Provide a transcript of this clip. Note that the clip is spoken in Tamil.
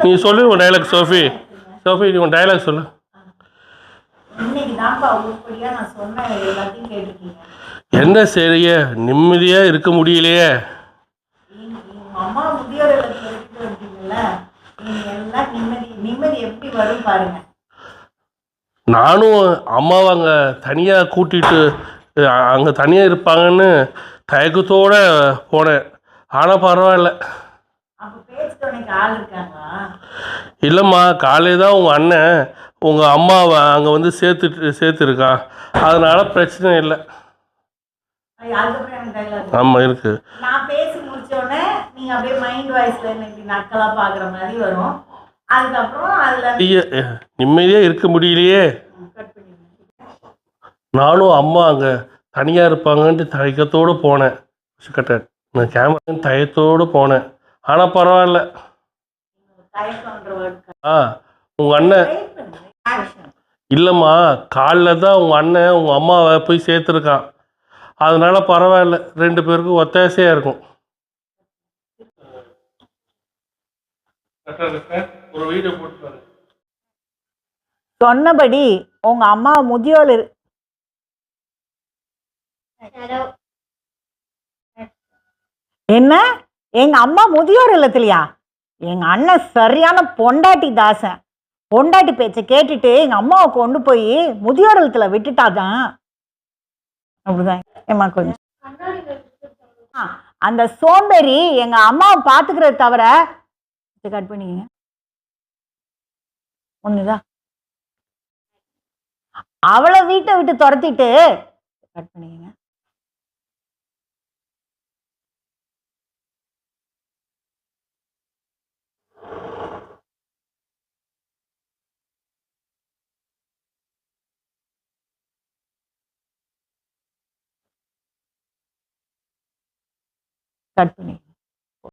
நீ சொல்லு உன் டைலாக் சோஃபி. சோஃபி நீ உன் டைலாக் சொல்லு. என்ன செய்ய நிம்மதியாக இருக்க முடியலையே. நானும் அம்மாவை அங்கே தனியாக கூட்டிகிட்டு அங்கே தனியாக இருப்பாங்கன்னு தயக்கத்தோடு போனேன். ஆனால் பரவாயில்ல. இல்லைம்மா, காலையில் தான் உங்கள் அண்ணன் உங்கள் அம்மாவை அங்கே வந்து சேர்த்துருக்கான். அதனால் பிரச்சனை இல்லை. ஆமாம் இருக்குது. நான் பேசி முடிச்சோடனே நீங்கள் அப்படியே மைண்ட் வாய்ஸில் இன்னைக்கு நக்கலாக பார்க்குற மாதிரி வரும். அதுக்கப்புறம் அதில் நிம்மதியாக இருக்க முடியலையே. நானும் அம்மா அங்கே தனியாக இருப்பாங்கன்ட்டு தயக்கத்தோடு போனேன். நான் கேமரா தயத்தோடு போனேன். ஆனால் பரவாயில்ல. உங்கள் அண்ணன் இல்லைம்மா, காலில் தான் உங்கள் அண்ணன் உங்கள் அம்மாவை போய் சேர்த்துருக்கான். அதனால பரவாயில்ல, 2 பேருக்கும் ஒத்தாசையாக இருக்கும். ஒரு வீடியோ போட்டு சொன்னபடி உங்க அம்மா முதியோர் என்ன எங்க அம்மா முதியோர் இல்லத்திலையா? எங்க அண்ணன் சரியான பொண்டாட்டி தாசன். பொண்டாட்டி பேச்சை கேட்டுட்டு எங்க அம்மாவை கொண்டு போய் முதியோர் இல்லத்துல விட்டுட்டாதான். அப்படிதான் ஏமா கொஞ்சம் அந்த சோம்பேறி எங்க அம்மாவை பாத்துக்கிறத தவிர கட் பண்ணிக்கங்க ஒண்ணுதான். அவளை வீட்டை விட்டு துரத்திட்டு கட் பண்ணிக்கங்க. கட் பண்ணி